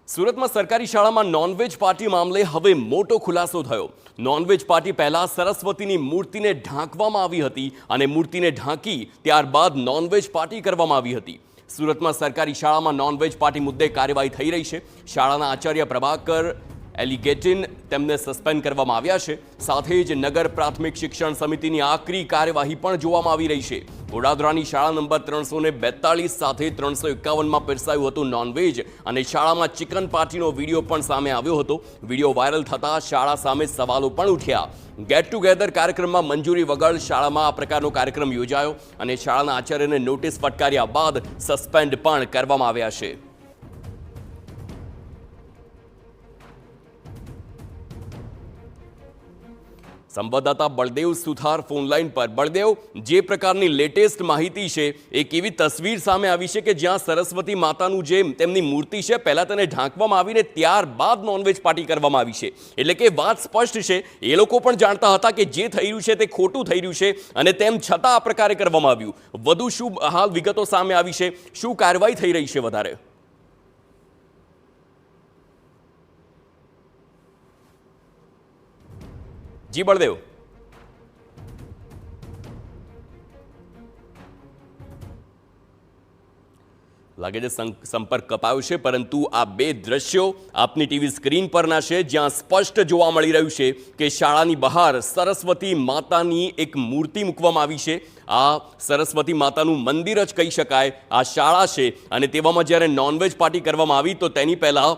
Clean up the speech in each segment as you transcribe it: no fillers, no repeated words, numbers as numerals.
સુરતમાં સરકારી શાળામાં નોનવેજ પાર્ટી મામલે હવે મોટો ખુલાસો થયો। નોનવેજ પાર્ટી પહેલા સરસ્વતીની મૂર્તિને ઢાંકવામાં આવી હતી અને મૂર્તિને ઢાંકી ત્યારબાદ નોનવેજ પાર્ટી કરવામાં આવી હતી। સુરતમાં સરકારી શાળામાં નોનવેજ પાર્ટી મુદ્દે કાર્યવાહી થઈ રહી છે। શાળાના આચાર્ય પ્રભાકર એલિગેટિન તેમને સસ્પેન્ડ કરવામાં આવ્યા છે। સાથે જ નગર પ્રાથમિક શિક્ષણ સમિતિની આકરી કાર્યવાહી પણ જોવામાં આવી રહી છે। વડોદરાની શાળા નંબર 342 સાથે 351માં પીરસાયું હતું નોનવેજ અને શાળામાં ચિકન પાર્ટીનો વિડીયો પણ સામે આવ્યો હતો। વિડીયો વાયરલ થતાં શાળા સામે સવાલો પણ ઉઠ્યા। ગેટ ટુગેધર કાર્યક્રમમાં મંજૂરી વગર શાળામાં આ પ્રકારનો કાર્યક્રમ યોજાયો અને શાળાના આચાર્યને નોટિસ ફટકાર્યા બાદ સસ્પેન્ડ પણ કરવામાં આવ્યા છે। સંવાદદાતા બળદેવ સુથાર ફોનલાઈન પર। બળદેવ, જે પ્રકારની લેટેસ્ટ માહિતી છે એ કેવી તસવીર સામે આવી છે કે જ્યાં સરસ્વતી માતાનું જે તેમની મૂર્તિ છે પહેલા તેને ઢાંકવામાં આવીને ત્યારબાદ નોનવેજ પાર્ટી કરવામાં આવી છે, એટલે કે વાત સ્પષ્ટ છે, એ લોકો પણ જાણતા હતા કે જે થઈ રહ્યું છે તે ખોટું થઈ રહ્યું છે અને તેમ છતાં આ પ્રકારે કરવામાં આવ્યું। વધુ શું હાલ વિગતો સામે આવી છે, શું કાર્યવાહી થઈ રહી છે વધારે? जी बलदेव, लागे છે સંપર્ક કપાયો છે, પરંતુ આ બે દ્રશ્યો આપની ટીવી સ્ક્રીન પરના છે જ્યાં સ્પષ્ટ જોવા મળી રહ્યું છે કે શાળાની બહાર સરસ્વતી માતાની એક મૂર્તિ મૂકવામાં આવી છે। આ સરસ્વતી માતાનું મંદિર જ કહી શકાય આ શાળા છે અને તેવામાં જ્યારે નોનવેજ પાર્ટી કરવામાં આવી તો તેની પહેલા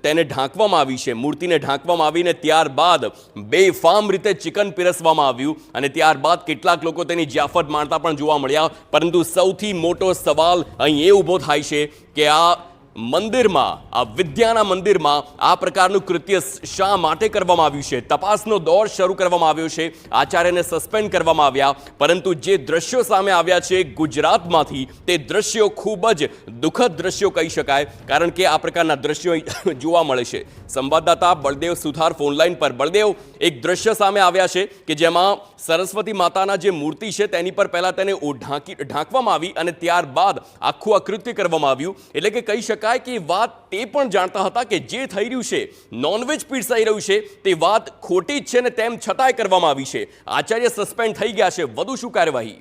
તેને ઢાંકવામાં આવી છે, મૂર્તિને ઢાંકવામાં આવીને ત્યારબાદ બેફામ રીતે ચિકન પીરસવામાં આવ્યું અને ત્યારબાદ કેટલાક લોકો તેની જ્યાફત માણતા પણ જોવા મળ્યા। પરંતુ સૌથી મોટો સવાલ અહીં એ ઊભો થાય છે કે આ મંદિરમાં, આ વિદ્યાના મંદિરમાં આ પ્રકારનું કૃત્ય શા માટે કરવામાં આવ્યું છે? તપાસનો દોર શરૂ કરવામાં આવ્યો છે, આચાર્યને સસ્પેન્ડ કરવામાં આવ્યા, પરંતુ જે દ્રશ્યો સામે આવ્યા છે ગુજરાતમાંથી તે દ્રશ્યો ખૂબ જ દુઃખદ દ્રશ્યો કહી શકાય, કારણ કે આ પ્રકારના દ્રશ્યો જોવા મળે છે। સંવાદદાતા બળદેવ સુથાર ફોનલાઈન પર। બળદેવ, એક દ્રશ્ય સામે આવ્યા છે કે જેમાં સરસ્વતી માતાના જે મૂર્તિ છે તેની પર પહેલા તેને ઢાંકવામાં આવી અને ત્યારબાદ આખું આ કૃત્ય કરવામાં આવ્યું, એટલે કે કહી શકાય કે વાત તે પણ જાણતા હતા કે જે થઈ રહ્યું છે, નોનવેજ પીરસાઈ રહ્યું છે, તે વાત ખોટી જ છે ને તેમ છતાંય કરવામાં આવી છે। આચાર્ય સસ્પેન્ડ થઈ ગયા છે, વધુ શું કાર્યવાહી?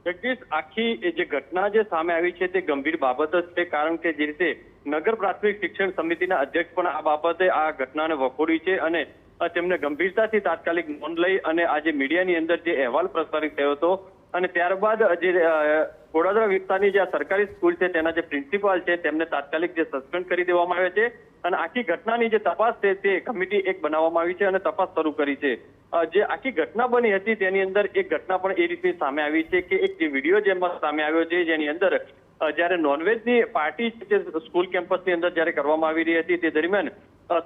જગદીશ, આખી જે ઘટના જે સામે આવી છે તે ગંભીર બાબત જ છે, કારણ કે જે રીતે નગર પ્રાથમિક શિક્ષણ સમિતિના અધ્યક્ષ પણ આ બાબતે આ ઘટનાને વખોડી છે અને તેમને ગંભીરતાથી તાત્કાલિક નોંધ લઈ અને આજે મીડિયાની અંદર જે અહેવાલ પ્રસારિત થયો હતો અને ત્યારબાદ જે વડોદરા વિસ્તારની જે સરકારી સ્કૂલ છે તેના જે પ્રિન્સિપાલ છે તેમને તાત્કાલિક જે સસ્પેન્ડ કરી દેવામાં આવ્યા છે અને આખી ઘટનાની જે તપાસ છે તે કમિટી એક બનાવવામાં આવી છે અને તપાસ શરૂ કરી છે। જે આખી ઘટના બની હતી તેની અંદર એક ઘટના પણ એ રીતે સામે આવી છે કે એક જે વિડીયો જેમાં સામે આવ્યો છે જેની અંદર જ્યારે નોનવેજની પાર્ટી છે સ્કૂલ કેમ્પસની અંદર જ્યારે કરવામાં આવી રહી હતી તે દરમિયાન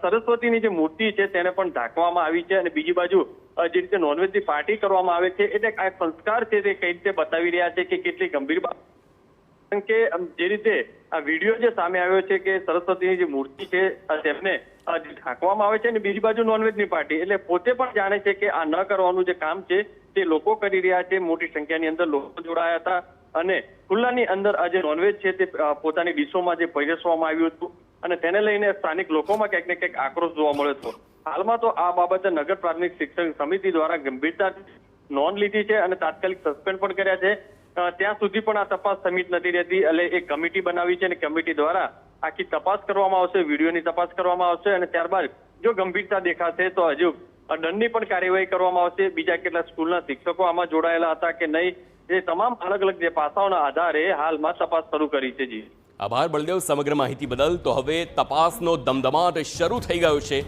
સરસ્વતીની જે મૂર્તિ છે તેને પણ ઢાંકવામાં આવી છે અને બીજી બાજુ જે રીતે નોનવેજની પાર્ટી કરવામાં આવે છે એટલે આ સંસ્કાર છે તે કઈ રીતે બતાવી રહ્યા છે કે કેટલી ગંભીર બાબત, કારણ કે જે રીતે આ વિડીયો જે સામે આવ્યો છે કે સરસ્વતીની જે મૂર્તિ છે તેમને ઢાંકવામાં આવે છે અને બીજી બાજુ નોનવેજની પાર્ટી, એટલે પોતે પણ જાણે છે કે આ ન કરવાનું જે કામ છે તે લોકો કરી રહ્યા છે। મોટી સંખ્યાની અંદર લોકો જોડાયા હતા અને ખુલ્લાની અંદર આ જે નોનવેજ છે તે પોતાની ડીશોમાં જે પીરસવામાં આવ્યું હતું અને તેને લઈને સ્થાનિક લોકોમાં ક્યાંક ને ક્યાંક આક્રોશ જોવા મળ્યો હતો। હાલમાં તો આ બાબતે નગર પ્રાથમિક શિક્ષણ સમિતિ દ્વારા ગંભીરતાથી નોંધ લીધી છે અને તાત્કાલિક સસ્પેન્ડ પણ કર્યા છે। ત્યાં સુધી પણ આ તપાસ સમિત નથી રહેતી, એટલે એક કમિટી બનાવી છે અને કમિટી દ્વારા આખી તપાસ કરવામાં આવશે, વિડીયોની તપાસ કરવામાં આવશે અને ત્યારબાદ જો ગંભીરતા દેખાશે તો હજુ દંડની પણ કાર્યવાહી કરવામાં આવશે। બીજા કેટલા સ્કૂલના શિક્ષકો આમાં જોડાયેલા હતા કે નહીં, એ તમામ અલગ અલગ જે પાસાઓના આધારે હાલમાં તપાસ શરૂ કરી છે। જી આભાર બળદેવ સમગ્ર માહિતી બદલ। તો હવે તપાસનો ધમધમાટ શરૂ થઈ ગયો છે,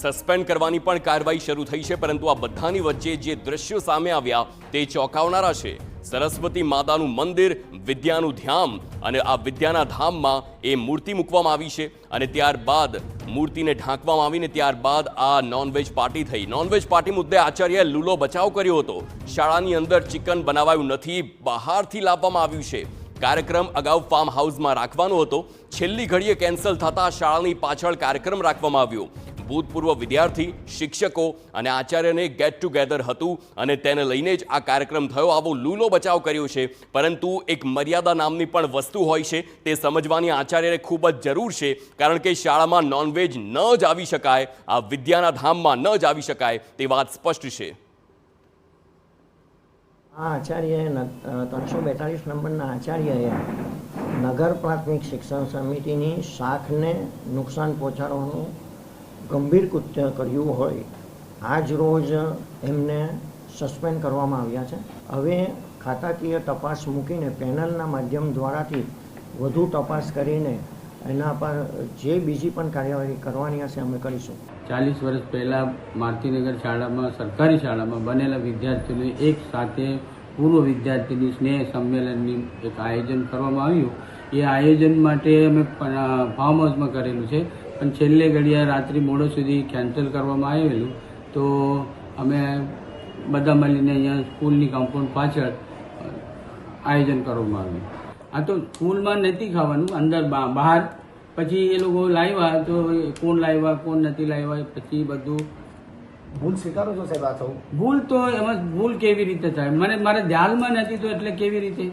સસ્પેન્ડ કરવાની પણ કાર્યવાહી શરૂ થઈ છે, પરંતુ આ બધાની વચ્ચે જે દ્રશ્યો સામે આવ્યા તે ચોંકાવનારા છે। સરસ્વતી માતાનું મંદિર, વિદ્યાનું ધામ અને આ વિદ્યાના ધામમાં એ મૂર્તિ મૂકવામાં આવી છે અને ત્યારબાદ મૂર્તિને ઢાંકવામાં આવીને ત્યારબાદ આ નોનવેજ પાર્ટી થઈ। નોનવેજ પાર્ટી મુદ્દે આચાર્યએ લૂલો બચાવ કર્યો હતો। શાળાની અંદર ચિકન બનાવાયું નથી, બહારથી લાવવામાં આવ્યું છે। કાર્યક્રમ અગાઉ ફાર્મ હાઉસમાં રાખવાનો હતો, છેલ્લી ઘડીએ કેન્સલ થતા શાળાની પાછળ કાર્યક્રમ રાખવામાં આવ્યો। ભૂતપૂર્વ વિદ્યાર્થી, શિક્ષકો અને આચાર્યને ગેટ ટુગેધર હતું અને તેને લઈને જ આ કાર્યક્રમ થયો. આવો લૂલો બચાવ કર્યો છે, પરંતુ એક મર્યાદા નામની પણ વસ્તુ હોય છે, તે સમજવાની આચાર્યને ખૂબ જ જરૂર છે, કારણ કે શાળામાં નોનવેજ ન જ આવી શકાય, આ વિદ્યાના ધામમાં ન જ આવી શકાય તે વાત સ્પષ્ટ છે. આ આચાર્યએ 342 નંબરના આચાર્યએ નગર પ્રાથમિક શિક્ષણ સમિતિની શાખને નુકસાન પહોંચાડવાનું ગંભીર કૃત્ય કર્યું હોય આજ રોજ એમને સસ્પેન્ડ કરવામાં આવ્યા છે. હવે ખાતાકીય તપાસ મૂકીને પેનલના માધ્યમ દ્વારાથી વધુ તપાસ કરીને એના પર જે બીજી પણ કાર્યવાહી કરવાની હશે અમે કરીશું. 40 વર્ષ પહેલાં મારુતિનગર શાળામાં, સરકારી શાળામાં બનેલા વિદ્યાર્થીઓને એક સાથે પૂર્વ વિદ્યાર્થીની સ્નેહ સંમેલનની એક આયોજન કરવામાં આવ્યું. એ આયોજન માટે અમે ફાર્મ હાઉસમાં કરેલું છે, પણ છેલ્લે ઘડિયા રાત્રિ મોડો સુધી કેન્સલ કરવામાં આવેલું. તો અમે બધા મળીને અહીંયા સ્કૂલની કમ્પાઉન્ડ પાછળ આયોજન કરવામાં આવ્યું. આ તો સ્કૂલમાં નથી ખાવાનું, અંદર બહાર. પછી એ લોકો લાવ્યા તો કોણ લાવ્યા કોણ નથી લાવ્યા, પછી બધું ભૂલ સ્વીકારો છો સાહેબ? આ થવું ભૂલ તો એમાં ભૂલ કેવી રીતે થાય? મારા ધ્યાનમાં નથી તો એટલે કેવી રીતે?